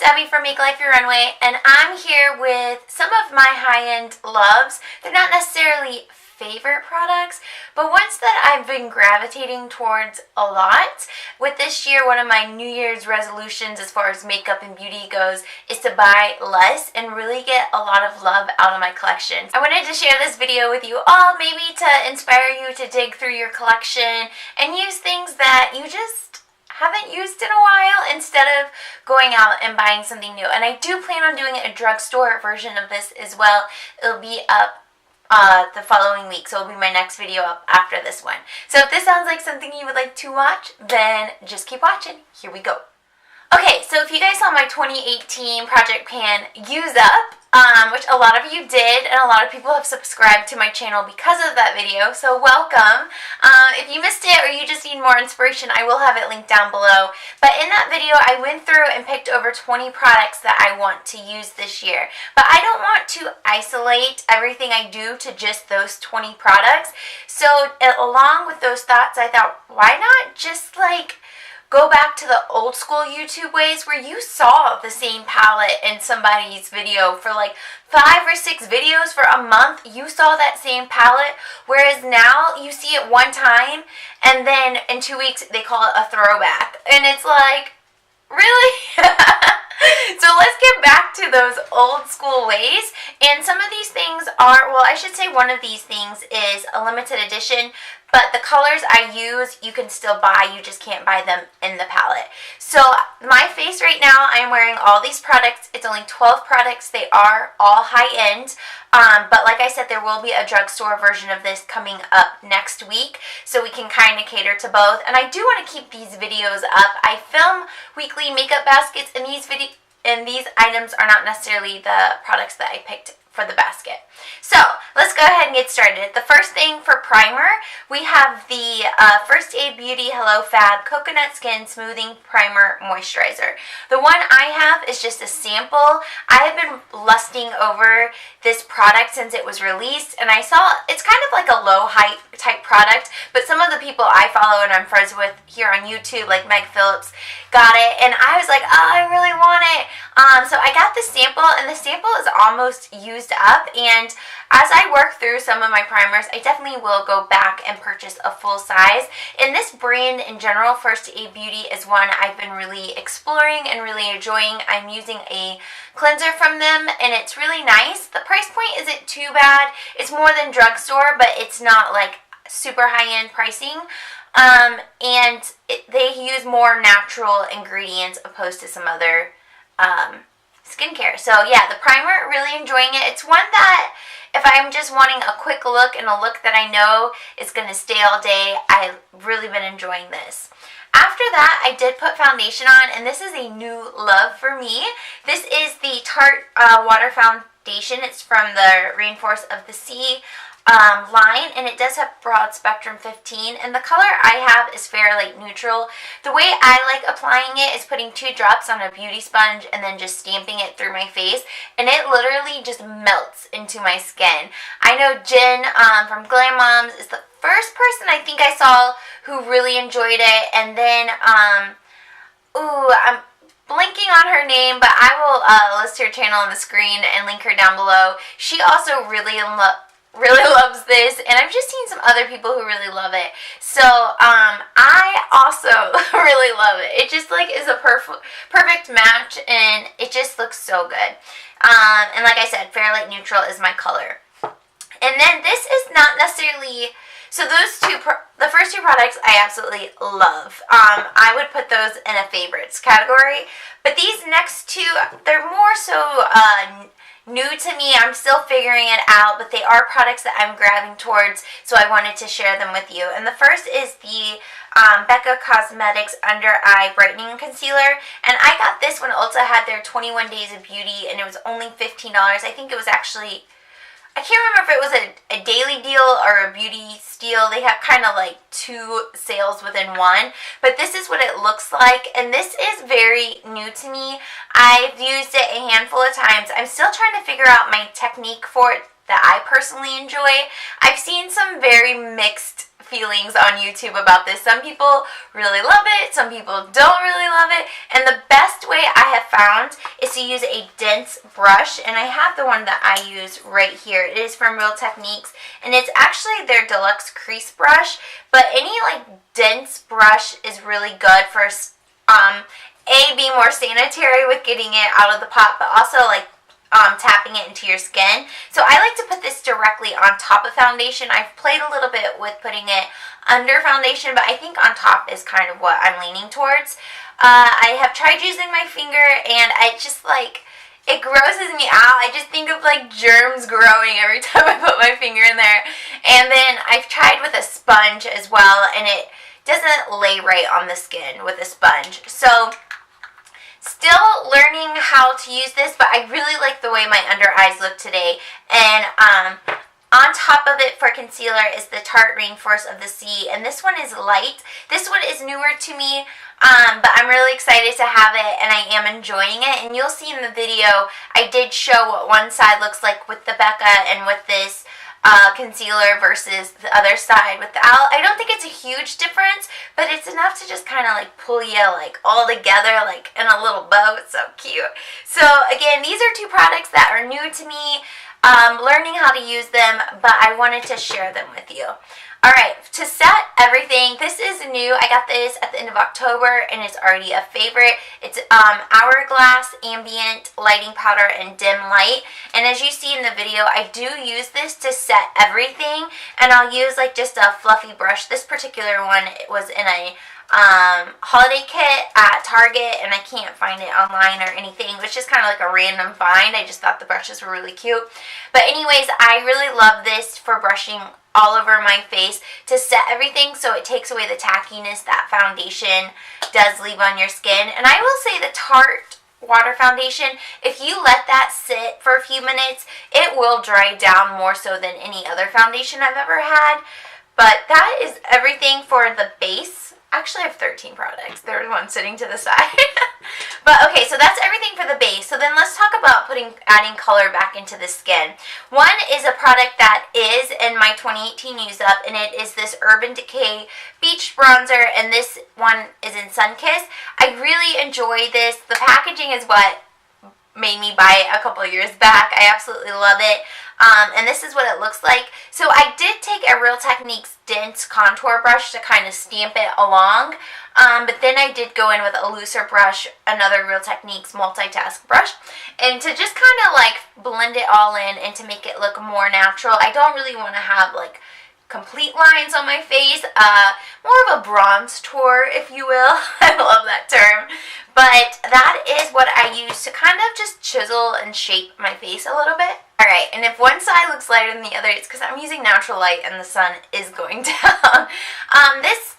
Debbie from Make Life Your Runway, and I'm here with some of my high-end loves. They're not necessarily favorite products, but ones that I've been gravitating towards a lot. With this year, one of my New Year's resolutions as far as makeup and beauty goes is to buy less and really get a lot of love out of my collection. I wanted to share this video with you all, maybe to inspire you to dig through your collection and use things that you just haven't used in a while instead of going out and buying something new. And I do plan on doing a drugstore version of this as well. It'll be up the following week, so it'll be my next video up after this one. So if this sounds like something you would like to watch, then just keep watching. Here we go. Okay, so if you guys saw my 2018 Project Pan use up, which a lot of you did, and a lot of people have subscribed to my channel because of that video, so welcome. If you missed it or you just need more inspiration, I will have it linked down below. But in that video, I went through and picked over 20 products that I want to use this year. But I don't want to isolate everything I do to just those 20 products. So along with those thoughts, I thought, why not just go back to the old school YouTube ways where you saw the same palette in somebody's video for like 5 or 6 videos for a month. You saw that same palette, whereas now you see it one time and then in 2 weeks they call it a throwback. And it's like, really? So let's get back to those old school ways. And some of these things are, well, I should say one of these things is a limited edition, but the colors I use, you can still buy, you just can't buy them in the palette. So my face right now, I'm wearing all these products. It's only 12 products. They are all high-end. But like I said, there will be a drugstore version of this coming up next week, so we can kind of cater to both. And I do want to keep these videos up. I film weekly makeup baskets, and these items are not necessarily the products that I picked for the basket. So let's go ahead and get started. The first thing for primer, we have the First Aid Beauty Hello Fab Coconut Skin Smoothing Primer Moisturizer. The one I have is just a sample. I have been lusting over this product since it was released, and I saw it's kind of like a low hype type product, but some of the people I follow and I'm friends with here on YouTube, like Meg Phillips, got it, and I was like, oh, I really want it. So I got the sample, and the sample is almost used up, and as I work through some of my primers, I definitely will go back and purchase a full size. And this brand in general, First Aid Beauty, is one I've been really exploring and really enjoying. I'm using a cleanser from them, and it's really nice. The price point isn't too bad. It's more than drugstore, but it's not like super high-end pricing. And they use more natural ingredients opposed to some other skincare. So yeah, the primer, really enjoying it. It's one that if I'm just wanting a quick look and a look that I know is going to stay all day, I've really been enjoying this. After that, I did put foundation on, and this is a new love for me. This is the Tarte Water Foundation. It's from the Rainforest of the Sea line, and it does have broad spectrum 15, and the color I have is fairly neutral. The way I like applying it is putting 2 drops on a beauty sponge and then just stamping it through my face, and it literally just melts into my skin. I know Jenn from Glam Moms is the first person I think I saw who really enjoyed it, and then I'm blanking on her name, but I will list her channel on the screen and link her down below. She also really loves this, and I've just seen some other people who really love it. So I also really love it. It just is a perfect match, and it just looks so good. And like I said, fairly neutral is my color. And then this is not necessarily, so the first 2 products I absolutely love. I would put those in a favorites category, but these next 2, they're more so new to me. I'm still figuring it out, but they are products that I'm grabbing towards, so I wanted to share them with you. And the first is the Becca Cosmetics Under Eye Brightening Concealer, and I got this when Ulta had their 21 Days of Beauty, and it was only $15. I think it was actually, I can't remember if it was a daily deal or a beauty steal. They have kind of like 2 sales within one, but this is what it looks like, and this is very new to me. I've used it a handful of times. I'm still trying to figure out my technique for it that I personally enjoy. I've seen some very mixed feelings on YouTube about this. Some people really love it, some people don't really love it, and the best way I have found is to use a dense brush, and I have the one that I use right here. It is from Real Techniques, and it's actually their deluxe crease brush, but any like dense brush is really good for being more sanitary with getting it out of the pot, but also like tapping it into your skin. So I like to put this directly on top of foundation. I've played a little bit with putting it under foundation, but I think on top is kind of what I'm leaning towards. I have tried using my finger, and I just like, it grosses me out. I just think of like germs growing every time I put my finger in there. And then I've tried with a sponge as well, and it doesn't lay right on the skin with a sponge. So still learning how to use this, but I really like the way my under eyes look today. And on top of it for concealer is the Tarte Rainforest of the Sea, and this one is light. This one is newer to me, but I'm really excited to have it, and I am enjoying it. And you'll see in the video, I did show what one side looks like with the Becca and with this concealer versus the other side without. I don't think it's a huge difference, but it's enough to just kind of like pull you like all together like in a little bow. It's so cute. So again, these are two products that are new to me, learning how to use them, but I wanted to share them with you. Alright, to set everything, this is new. I got this at the end of October, and it's already a favorite. It's Hourglass, Ambient, Lighting Powder, and Dim Light. And as you see in the video, I do use this to set everything, and I'll use like just a fluffy brush. This particular one was in a holiday kit at Target, and I can't find it online or anything. It was just kind of like a random find. I just thought the brushes were really cute. But anyways, I really love this for brushing all over my face to set everything, so it takes away the tackiness that foundation does leave on your skin. And I will say the Tarte water foundation, if you let that sit for a few minutes, it will dry down more so than any other foundation I've ever had. But that is everything for the base. Actually, I have 13 products. There's one sitting to the side. But okay, so that's everything for the base. So then let's talk about adding color back into the skin. One is a product that is in my 2018 use up, and it is this Urban Decay Beach Bronzer, and this one is in Sunkiss. I really enjoy this. The packaging is what made me buy it a couple of years back. I absolutely love it. And this is what it looks like. So I did take a Real Techniques dense contour brush to kind of stamp it along. But then I did go in with a looser brush, another Real Techniques multitask brush, and to just kind of like blend it all in and to make it look more natural. I don't really want to have like complete lines on my face, more of a bronze tour, if you will. I love that term. But that is what I use to kind of just chisel and shape my face a little bit. Alright, and if one side looks lighter than the other, it's because I'm using natural light and the sun is going down. This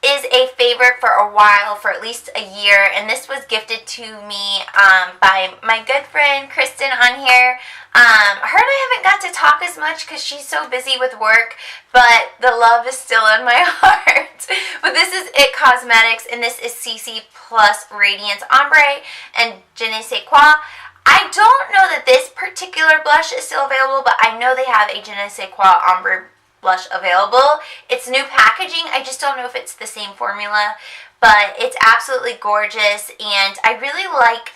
is a favorite for a while, for at least a year, and this was gifted to me by my good friend Kristen on here. Her and I haven't got to talk as much because she's so busy with work, but the love is still in my heart. But this is It Cosmetics, and this is CC Plus Radiance Ombre and Je ne sais quoi. I don't know that this particular blush is still available, but I know they have a Je ne sais quoi Ombre blush available. It's new packaging. I just don't know if it's the same formula, but it's absolutely gorgeous, and I really like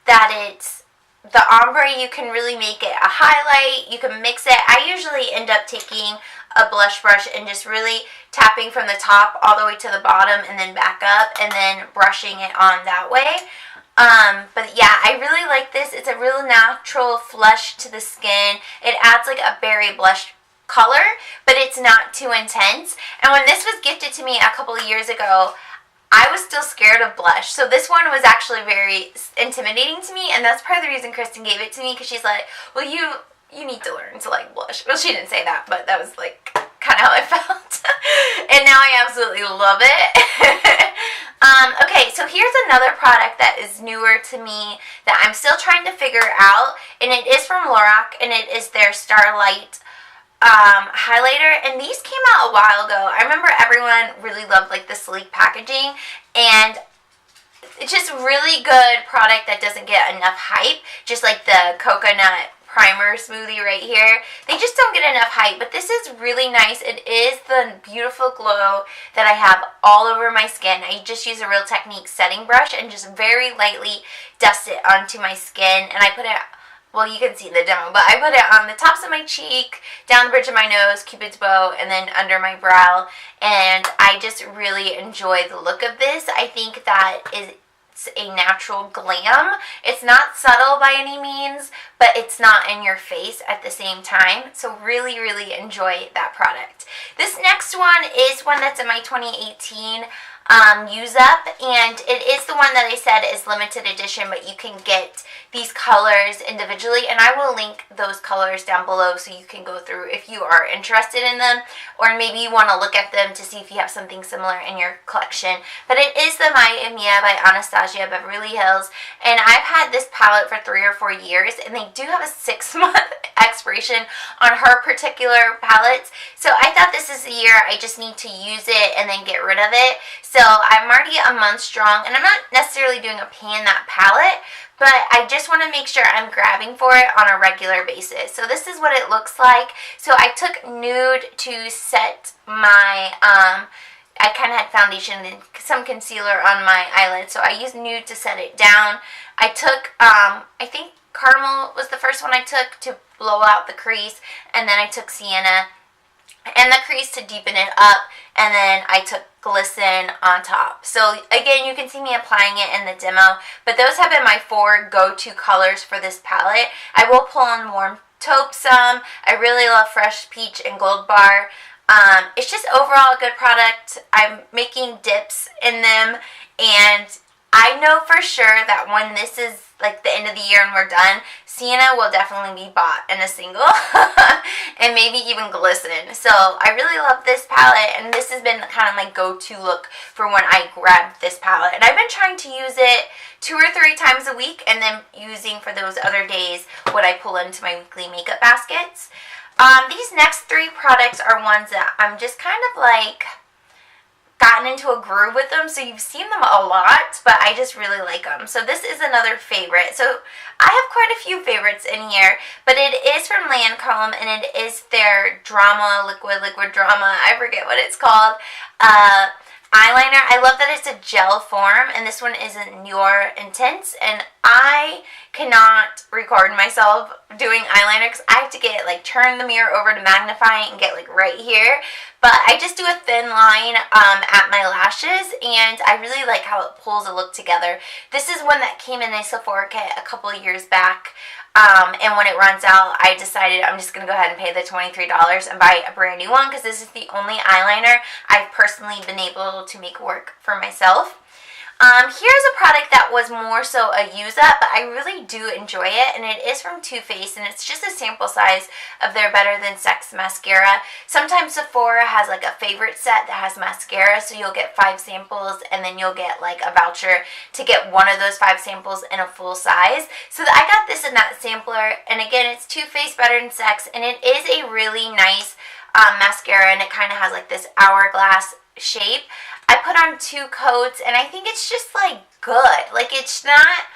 that it's the ombre. You can really make it a highlight. You can mix it. I usually end up taking a blush brush and just really tapping from the top all the way to the bottom and then back up and then brushing it on that way. But yeah, I really like this. It's a real natural flush to the skin. It adds like a berry blush color, but it's not too intense. And when this was gifted to me a couple of years ago, I was still scared of blush. So this one was actually very intimidating to me, and that's part of the reason Kristen gave it to me, because she's like, well, you need to learn to like blush. Well, she didn't say that, but that was like kind of how I felt. And now I absolutely love it. Okay, so here's another product that is newer to me that I'm still trying to figure out, and it is from Lorac, and it is their Starlight highlighter, and these came out a while ago. I remember everyone really loved like the sleek packaging, and it's just really good product that doesn't get enough hype, just like the coconut primer smoothie right here. They just don't get enough hype, but this is really nice. It is the beautiful glow that I have all over my skin. I just use a Real Technique setting brush and just very lightly dust it onto my skin, and I put it, well, you can see the demo, but I put it on the tops of my cheek, down the bridge of my nose, Cupid's bow, and then under my brow, and I just really enjoy the look of this. I think that it's a natural glam. It's not subtle by any means, but it's not in your face at the same time, so really, really enjoy that product. This next one is one that's in my 2018 use up, and it is the one that I said is limited edition, but you can get these colors individually, and I will link those colors down below so you can go through if you are interested in them, or maybe you want to look at them to see if you have something similar in your collection. But it is the My Mia by Anastasia Beverly Hills, and I've had this palette for 3 or 4 years, and they do have a 6-month expiration on her particular palettes, so I thought this is the year I just need to use it and then get rid of it. So I'm already a month strong, and I'm not necessarily doing a pan that palette, but I just want to make sure I'm grabbing for it on a regular basis. So this is what it looks like. So I took Nude to set my, I kind of had foundation and some concealer on my eyelid, so I used Nude to set it down. I took, I think Caramel was the first one I took to blow out the crease, and then I took Sienna and the crease to deepen it up, and then I took Glisten on top. So again, you can see me applying it in the demo, but those have been my 4 go-to colors for this palette. I will pull on Warm Taupe some. I really love Fresh Peach and Gold Bar. It's just overall a good product. I'm making dips in them, and I know for sure that when this is like the end of the year and we're done, Sienna will definitely be bought in a single, and maybe even Glisten. So I really love this palette, and this has been kind of my go-to look for when I grab this palette. And I've been trying to use it 2 or 3 times a week, and then using for those other days what I pull into my weekly makeup baskets. These next 3 products are ones that I'm just kind of like gotten into a groove with them, so you've seen them a lot, but I just really like them. So this is another favorite. So I have quite a few favorites in here, but it is from Lancome, and it is their Drama Liquid Drama, I forget what it's called, eyeliner. I love that it's a gel form, and this one is in Noir Intense, and I cannot record myself doing eyeliner because I have to get like turn the mirror over to magnify it and get like right here, but I just do a thin line at my lashes, and I really like how it pulls a look together. This is one that came in a Sephora kit a couple of years back, and when it runs out, I decided I'm just going to go ahead and pay the $23 and buy a brand new one, because this is the only eyeliner I've personally been able to make work for myself. Here's a product that was more so a use up, but I really do enjoy it, and it is from Too Faced, and it's just a sample size of their Better Than Sex mascara. Sometimes Sephora has like a favorite set that has mascara, so you'll get 5 samples, and then you'll get like a voucher to get one of those 5 samples in a full size. So I got this in that sampler, and again, it's Too Faced Better Than Sex, and it is a really nice mascara, and it kind of has like this hourglass shape. I put on 2 coats, and I think it's just like good. Like, it's not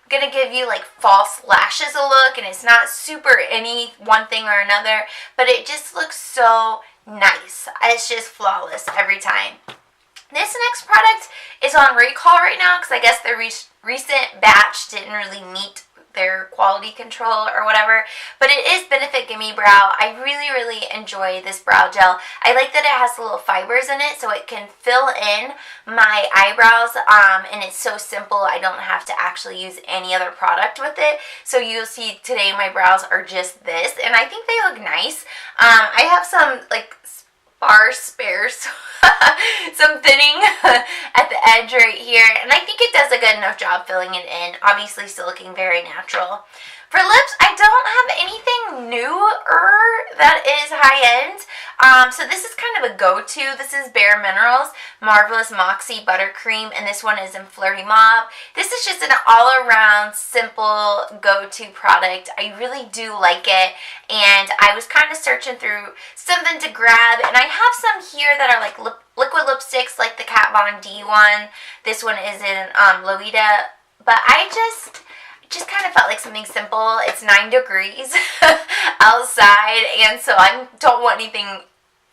gonna give you like false lashes a look, and it's not super any one thing or another, but it just looks so nice. It's just flawless every time. This next product is on recall right now because I guess their recent batch didn't really meet their quality control or whatever, but it is Benefit Gimme Brow. I really, really enjoy this brow gel. I like that it has little fibers in it so it can fill in my eyebrows, and it's so simple. I don't have to actually use any other product with it. So you'll see today my brows are just this, and I think they look nice. I have some like spares, some thinning at the edge right here, and I think it does a good enough job filling it in. Obviously still looking very natural. For lips, I don't have anything newer that is high-end. So this is kind of a go-to. This is Bare Minerals Marvelous Moxie Buttercream, and this one is in Flirty Mauve. This is just an all-around simple go-to product. I really do like it, and I was kind of searching through something to grab, and I have some here that are like liquid lipsticks, like the Kat Von D one. This one is in Lolita, but I just kind of felt like something simple. It's 9 degrees outside, and so I don't want anything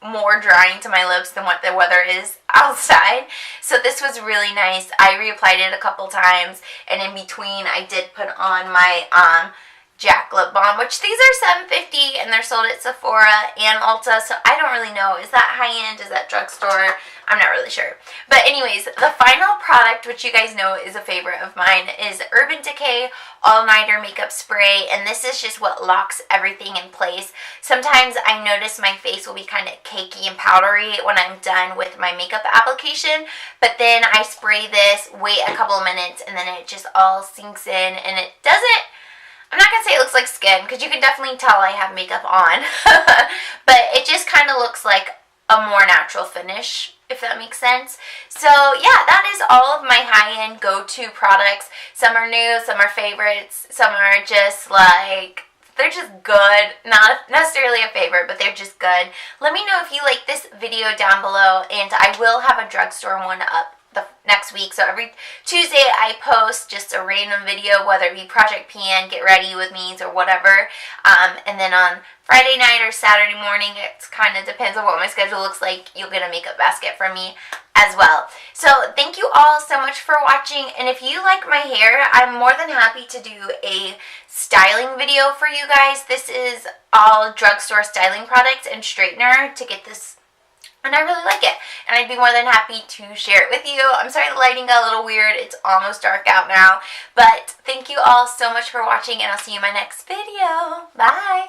more drying to my lips than what the weather is outside. So this was really nice. I reapplied it a couple times, and in between I did put on my Jack lip balm, which these are $7.50 and they're sold at Sephora and Ulta, so I don't really know. Is that high-end? Is that drugstore? I'm not really sure. But anyways, the final product, which you guys know is a favorite of mine, is Urban Decay All-Nighter Makeup Spray, and this is just what locks everything in place. Sometimes I notice my face will be kind of cakey and powdery when I'm done with my makeup application, but then I spray this, wait a couple of minutes, and then it just all sinks in, and it doesn't, I'm not going to say it looks like skin, because you can definitely tell I have makeup on, but it just kind of looks like a more natural finish, if that makes sense. So yeah, that is all of my high-end go-to products. Some are new, some are favorites, some are just like, they're just good. Not necessarily a favorite, but they're just good. Let me know if you like this video down below, and I will have a drugstore one up the next week. So every Tuesday I post just a random video, whether it be Project PN, Get Ready With Me's, or whatever. And then on Friday night or Saturday morning, it kind of depends on what my schedule looks like, you'll get a makeup basket from me as well. So thank you all so much for watching, and if you like my hair, I'm more than happy to do a styling video for you guys. This is all drugstore styling products and straightener to get this, and I really like it, and I'd be more than happy to share it with you. I'm sorry the lighting got a little weird. It's almost dark out now, but thank you all so much for watching, and I'll see you in my next video. Bye!